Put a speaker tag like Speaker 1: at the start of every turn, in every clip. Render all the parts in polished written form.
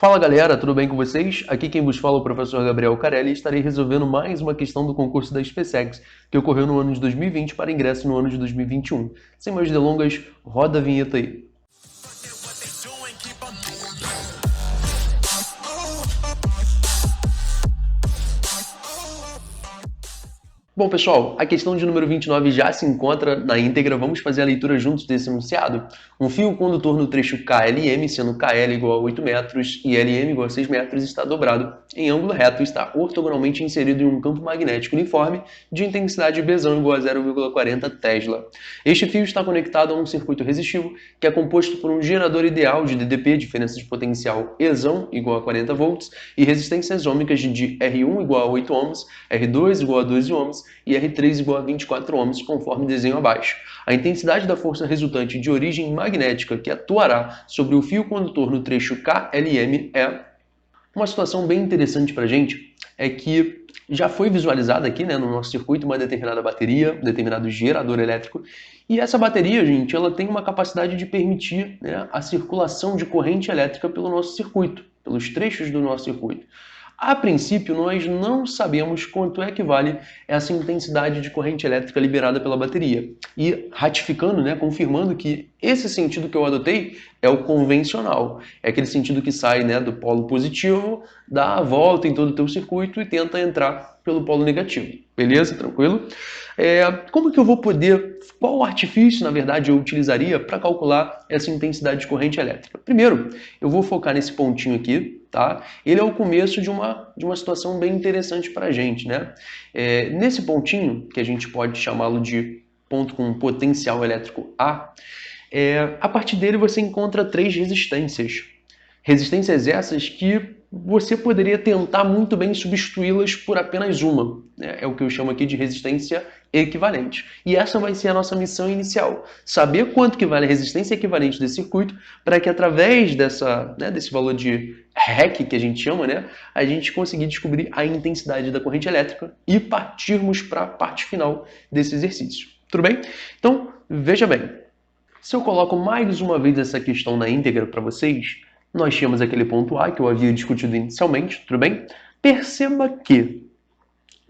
Speaker 1: Fala galera, tudo bem com vocês? Aqui quem vos fala é o professor Gabriel Carelli e estarei resolvendo mais uma questão do concurso da SpaceX, que ocorreu no ano de 2020 para ingresso no ano de 2021. Sem mais delongas, roda a vinheta aí. Bom, pessoal, a questão de número 29 já se encontra na íntegra. Vamos fazer a leitura juntos desse enunciado. Um fio condutor no trecho KLM, sendo KL igual a 8 metros e LM igual a 6 metros, está dobrado em ângulo reto e está ortogonalmente inserido em um campo magnético uniforme de intensidade Bzão igual a 0,40 Tesla. Este fio está conectado a um circuito resistivo que é composto por um gerador ideal de DDP, diferença de potencial Ezão igual a 40 volts, e resistências ômicas de R1 igual a 8 ohms, R2 igual a 12 ohms, e R3 igual a 24 ohms, conforme desenho abaixo. A intensidade da força resultante de origem magnética que atuará sobre o fio condutor no trecho KLM é uma situação bem interessante para a gente, é que já foi visualizada aqui, né, no nosso circuito uma determinada bateria, um determinado gerador elétrico, e essa bateria, gente, ela tem uma capacidade de permitir, né, a circulação de corrente elétrica pelo nosso circuito, pelos trechos do nosso circuito. A princípio, nós não sabemos quanto é que vale essa intensidade de corrente elétrica liberada pela bateria. E ratificando, né, confirmando que esse sentido que eu adotei é o convencional. É aquele sentido que sai, né, do polo positivo, dá a volta em todo o teu circuito e tenta entrar pelo polo negativo. Beleza? Tranquilo? Como que eu vou poder, qual artifício, na verdade, eu utilizaria para calcular essa intensidade de corrente elétrica? Primeiro, eu vou focar nesse pontinho aqui, tá? Ele é o começo de uma situação bem interessante para a gente, né? Nesse pontinho, que a gente pode chamá-lo de ponto com potencial elétrico a partir dele você encontra três resistências. Resistências essas que você poderia tentar muito bem substituí-las por apenas uma. Né? É o que eu chamo aqui de resistência equivalente. E essa vai ser a nossa missão inicial. Saber quanto que vale a resistência equivalente desse circuito para que através desse valor de REC, que a gente chama, né, a gente conseguir descobrir a intensidade da corrente elétrica e partirmos para a parte final desse exercício. Tudo bem? Então, veja bem. Se eu coloco mais uma vez essa questão na íntegra para vocês, nós tínhamos aquele ponto A que eu havia discutido inicialmente, tudo bem? Perceba que,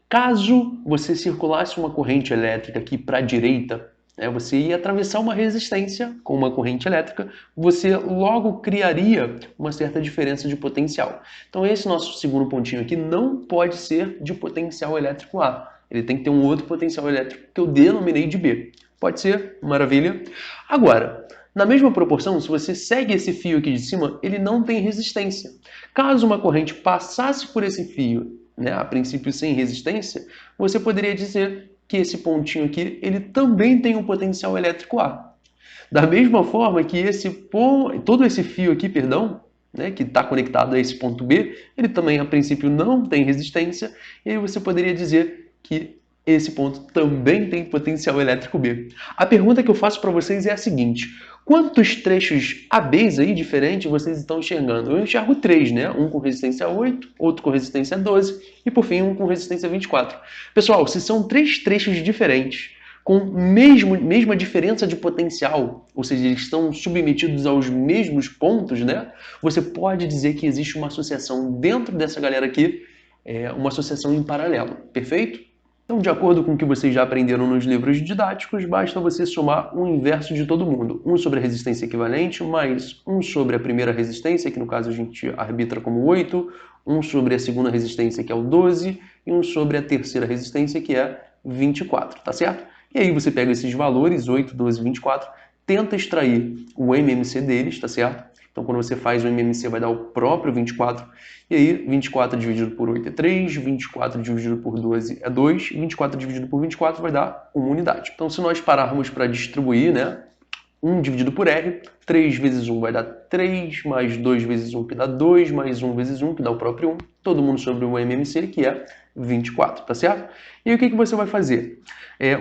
Speaker 1: caso você circulasse uma corrente elétrica aqui para a direita, né, você ia atravessar uma resistência com uma corrente elétrica, você logo criaria uma certa diferença de potencial. Então esse nosso segundo pontinho aqui não pode ser de potencial elétrico A. Ele tem que ter um outro potencial elétrico que eu denominei de B. Pode ser? Maravilha. Agora, na mesma proporção, se você segue esse fio aqui de cima, ele não tem resistência. Caso uma corrente passasse por esse fio, né, a princípio sem resistência, você poderia dizer que esse pontinho aqui, ele também tem um potencial elétrico A. Da mesma forma que todo esse fio aqui, perdão, né, que está conectado a esse ponto B, ele também a princípio não tem resistência, e aí você poderia dizer que esse ponto também tem potencial elétrico B. A pergunta que eu faço para vocês é a seguinte: quantos trechos ABs aí diferentes vocês estão enxergando? Eu enxergo 3, né? Um com resistência 8, outro com resistência 12 e por fim um com resistência 24. Pessoal, se são 3 trechos diferentes, com mesma diferença de potencial, ou seja, eles estão submetidos aos mesmos pontos, né? Você pode dizer que existe uma associação dentro dessa galera aqui, uma associação em paralelo, perfeito? Então, de acordo com o que vocês já aprenderam nos livros didáticos, basta você somar um inverso de todo mundo. Um sobre a resistência equivalente, mais um sobre a primeira resistência, que no caso a gente arbitra como 8, um sobre a segunda resistência, que é o 12, e um sobre a terceira resistência, que é 24, tá certo? E aí você pega esses valores, 8, 12 e 24, tenta extrair o MMC deles, tá certo? Então, quando você faz o MMC, vai dar o próprio 24. E aí, 24 dividido por 8 é 3, 24 dividido por 12 é 2, 24 dividido por 24 vai dar 1 unidade. Então, se nós pararmos para distribuir, né, 1 dividido por R, 3 vezes 1 vai dar 3, mais 2 vezes 1 que dá 2, mais 1 vezes 1 que dá o próprio 1. Todo mundo sobre o MMC, que é 24, tá certo? E aí, o que você vai fazer?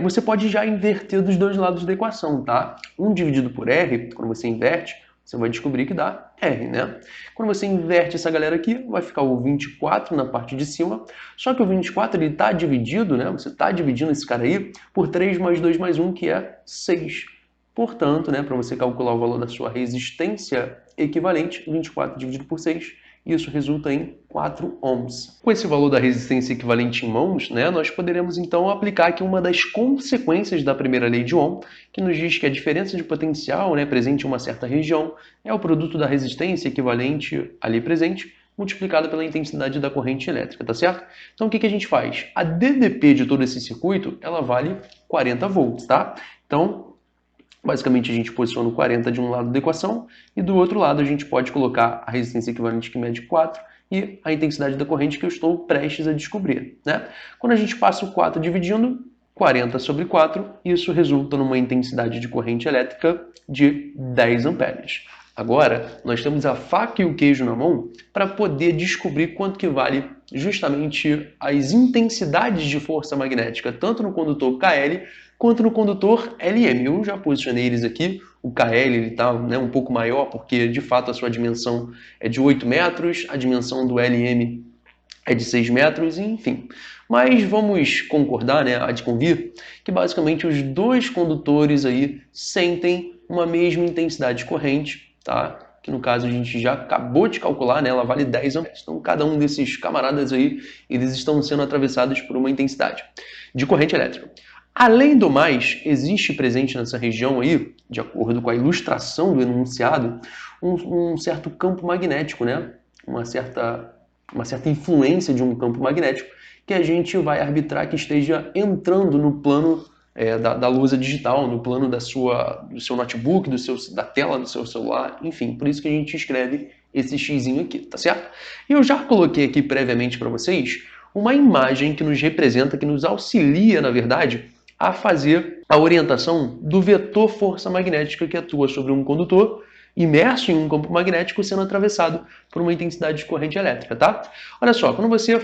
Speaker 1: Você pode já inverter dos dois lados da equação, tá? 1 dividido por R, quando você inverte, você vai descobrir que dá R, né? Quando você inverte essa galera aqui, vai ficar o 24 na parte de cima. Só que o 24 ele está dividido, né? Você está dividindo esse cara aí por 3 mais 2 mais 1, que é 6. Portanto, né, para você calcular o valor da sua resistência equivalente, 24 dividido por 6 e isso resulta em 4 ohms. Com esse valor da resistência equivalente em mãos, né, nós poderemos então aplicar aqui uma das consequências da primeira lei de Ohm, que nos diz que a diferença de potencial, né, presente em uma certa região é o produto da resistência equivalente ali presente, multiplicado pela intensidade da corrente elétrica, tá certo? Então o que a gente faz? A DDP de todo esse circuito, ela vale 40 volts, tá? Então, basicamente a gente posiciona o 40 de um lado da equação e do outro lado a gente pode colocar a resistência equivalente que mede 4 e a intensidade da corrente que eu estou prestes a descobrir, né? Quando a gente passa o 4 dividindo, 40 sobre 4, isso resulta numa intensidade de corrente elétrica de 10 amperes. Agora, nós temos a faca e o queijo na mão para poder descobrir quanto que vale justamente as intensidades de força magnética, tanto no condutor KL quanto no condutor LM. Eu já posicionei eles aqui, o KL está, né, um pouco maior, porque de fato a sua dimensão é de 8 metros, a dimensão do LM é de 6 metros, enfim. Mas vamos concordar, né, há de convir, que basicamente os dois condutores aí sentem uma mesma intensidade de corrente, tá? Que no caso a gente já acabou de calcular, né? Ela vale 10 amperes. Então cada um desses camaradas aí, eles estão sendo atravessados por uma intensidade de corrente elétrica. Além do mais, existe presente nessa região aí, de acordo com a ilustração do enunciado, um certo campo magnético, né? Uma certa influência de um campo magnético que a gente vai arbitrar que esteja entrando no plano da lousa digital, no plano do seu notebook, da tela do seu celular, enfim, por isso que a gente escreve esse xizinho aqui, tá certo? E eu já coloquei aqui previamente para vocês uma imagem que nos representa, que nos auxilia, na verdade, a fazer a orientação do vetor força magnética que atua sobre um condutor imerso em um campo magnético sendo atravessado por uma intensidade de corrente elétrica, tá? Olha só, quando você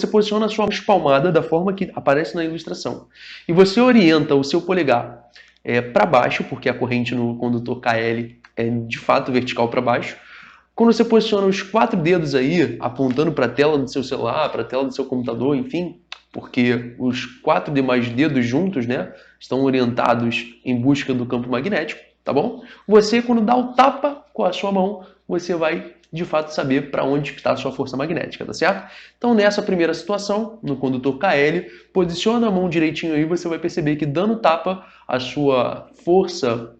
Speaker 1: posiciona a sua espalmada da forma que aparece na ilustração e você orienta o seu polegar para baixo, porque a corrente no condutor KL é de fato vertical para baixo, quando você posiciona os 4 dedos aí apontando para a tela do seu celular, para a tela do seu computador, enfim, porque os 4 demais dedos juntos, né, estão orientados em busca do campo magnético, tá bom? Você, quando dá o tapa com a sua mão, você vai, de fato, saber para onde está a sua força magnética, tá certo? Então, nessa primeira situação, no condutor KL, posiciona a mão direitinho aí, você vai perceber que dando tapa, a sua força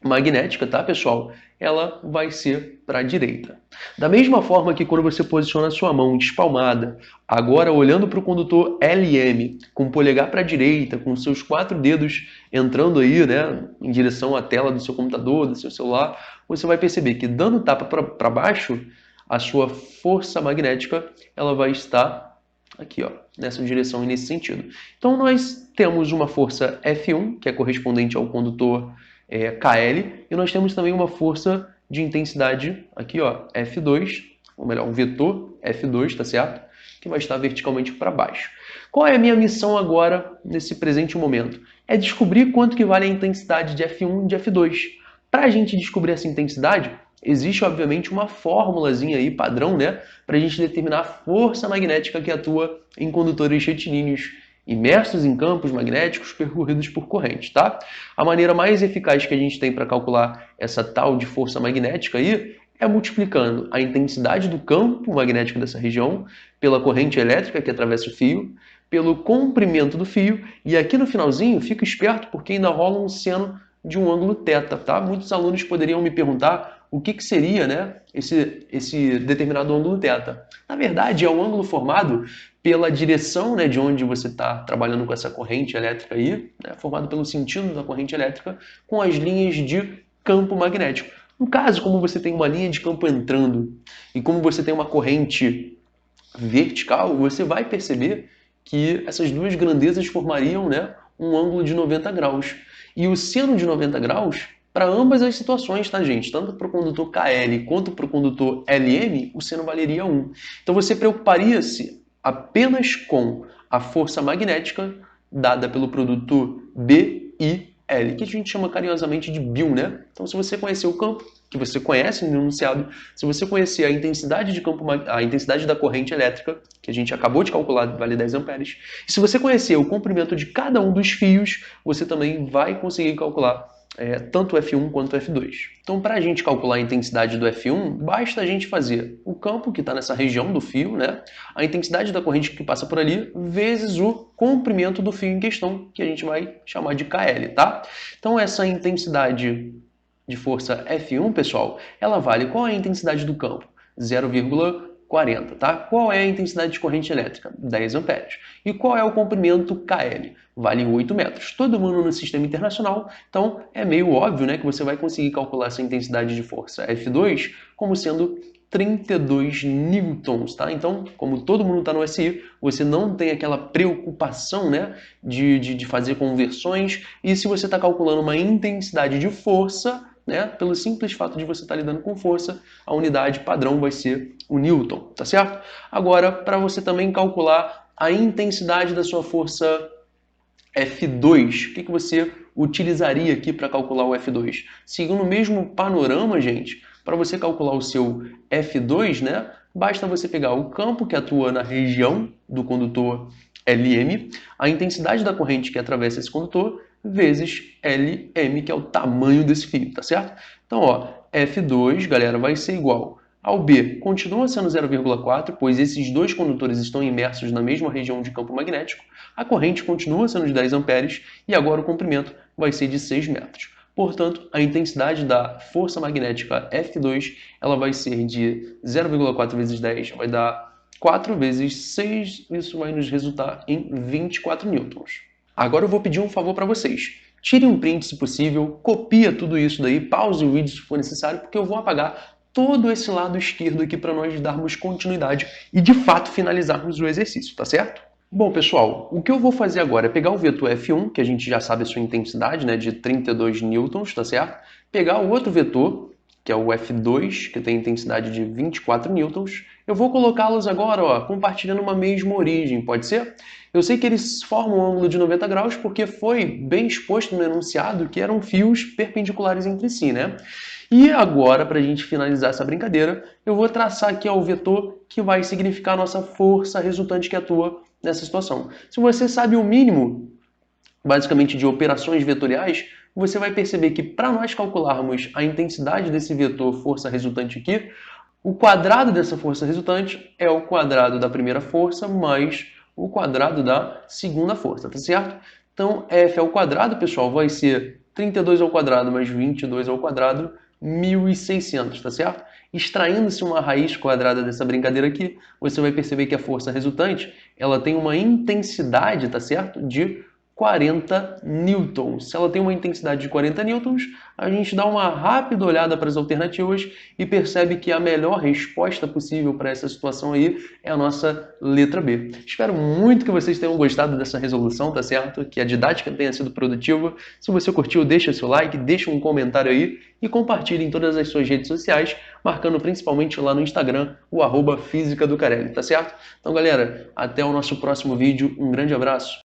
Speaker 1: magnética, tá, pessoal? Ela vai ser para a direita. Da mesma forma que quando você posiciona a sua mão espalmada, agora olhando para o condutor LM, com o polegar para a direita, com seus 4 dedos entrando aí, né, em direção à tela do seu computador, do seu celular, você vai perceber que dando tapa para baixo, a sua força magnética ela vai estar aqui, ó, nessa direção e nesse sentido. Então nós temos uma força F1, que é correspondente ao condutor KL, e nós temos também uma força de intensidade aqui, ó, F2, ou melhor, um vetor F2, tá certo? Que vai estar verticalmente para baixo. Qual é a minha missão agora, nesse presente momento? É descobrir quanto que vale a intensidade de F1 e de F2. Para a gente descobrir essa intensidade, existe, obviamente, uma fórmulazinha aí, padrão, né? Para a gente determinar a força magnética que atua em condutores retilíneos imersos em campos magnéticos percorridos por corrente, tá? A maneira mais eficaz que a gente tem para calcular essa tal de força magnética aí é multiplicando a intensidade do campo magnético dessa região pela corrente elétrica que atravessa o fio, pelo comprimento do fio, e aqui no finalzinho, fica esperto porque ainda rola um seno de um ângulo θ, tá? Muitos alunos poderiam me perguntar o que seria, né, esse determinado ângulo θ. Na verdade, é o ângulo formado pela direção, né, de onde você está trabalhando com essa corrente elétrica aí, né, formado pelo sentido da corrente elétrica com as linhas de campo magnético. No caso, como você tem uma linha de campo entrando e como você tem uma corrente vertical, você vai perceber que essas duas grandezas formariam, né, um ângulo de 90 graus. E o seno de 90 graus, para ambas as situações, tá, gente? Tanto para o condutor KL quanto para o condutor LM, o seno valeria 1. Então você preocuparia-se apenas com a força magnética dada pelo produto B e L, que a gente chama carinhosamente de BIL, né? Então, se você conhecer o campo, que você conhece no enunciado, se você conhecer a intensidade de campo, a intensidade da corrente elétrica, que a gente acabou de calcular, vale 10 amperes, e se você conhecer o comprimento de cada um dos fios, você também vai conseguir calcular tanto o F1 quanto o F2. Então, para a gente calcular a intensidade do F1, basta a gente fazer o campo que está nessa região do fio, né? A intensidade da corrente que passa por ali, vezes o comprimento do fio em questão, que a gente vai chamar de KL, tá? Então, essa intensidade de força F1, pessoal, ela vale qual é a intensidade do campo? 0,40, tá? Qual é a intensidade de corrente elétrica? 10 amperes. E qual é o comprimento KL? Vale 8 metros. Todo mundo no sistema internacional, então é meio óbvio, né, que você vai conseguir calcular essa intensidade de força F2 como sendo 32 newtons, tá? Então, como todo mundo está no SI, você não tem aquela preocupação, né, de fazer conversões, e se você está calculando uma intensidade de força, né, pelo simples fato de você estar lidando com força, a unidade padrão vai ser o newton, tá certo? Agora, para você também calcular a intensidade da sua força F2, o que você utilizaria aqui para calcular o F2? Seguindo o mesmo panorama, gente, para você calcular o seu F2, né, basta você pegar o campo que atua na região do condutor LM, a intensidade da corrente que atravessa esse condutor, vezes LM, que é o tamanho desse fio, tá certo? Então, ó, F2, galera, vai ser igual ao B. Continua sendo 0,4, pois esses dois condutores estão imersos na mesma região de campo magnético. A corrente continua sendo de 10 amperes e agora o comprimento vai ser de 6 metros. Portanto, a intensidade da força magnética F2 ela vai ser de 0,4 vezes 10, vai dar 4 vezes 6, isso vai nos resultar em 24 newtons. Agora eu vou pedir um favor para vocês. Tirem um print se possível, copia tudo isso daí, pause o vídeo se for necessário, porque eu vou apagar todo esse lado esquerdo aqui para nós darmos continuidade e de fato finalizarmos o exercício, tá certo? Bom, pessoal, o que eu vou fazer agora é pegar o vetor F1, que a gente já sabe a sua intensidade, né, de 32 newtons, tá certo? Pegar o outro vetor, que é o F2, que tem intensidade de 24 newtons. Eu vou colocá-los agora, ó, compartilhando uma mesma origem, pode ser? Eu sei que eles formam um ângulo de 90 graus porque foi bem exposto no enunciado que eram fios perpendiculares entre si, né? E agora, para a gente finalizar essa brincadeira, eu vou traçar aqui ó, o vetor que vai significar a nossa força resultante que atua nessa situação. Se você sabe o mínimo, basicamente, de operações vetoriais, você vai perceber que para nós calcularmos a intensidade desse vetor força resultante aqui, o quadrado dessa força resultante é o quadrado da primeira força mais o quadrado da segunda força, tá certo? Então, F ao quadrado, pessoal, vai ser 32 ao quadrado mais 22 ao quadrado, 1.600, tá certo? Extraindo-se uma raiz quadrada dessa brincadeira aqui, você vai perceber que a força resultante, ela tem uma intensidade, tá certo? De 40 newtons. Se ela tem uma intensidade de 40 newtons, a gente dá uma rápida olhada para as alternativas e percebe que a melhor resposta possível para essa situação aí é a nossa letra B. Espero muito que vocês tenham gostado dessa resolução, tá certo? Que a didática tenha sido produtiva. Se você curtiu, deixa seu like, deixa um comentário aí e compartilhe em todas as suas redes sociais, marcando principalmente lá no Instagram o @Física do Carelli, tá certo? Então, galera, até o nosso próximo vídeo. Um grande abraço.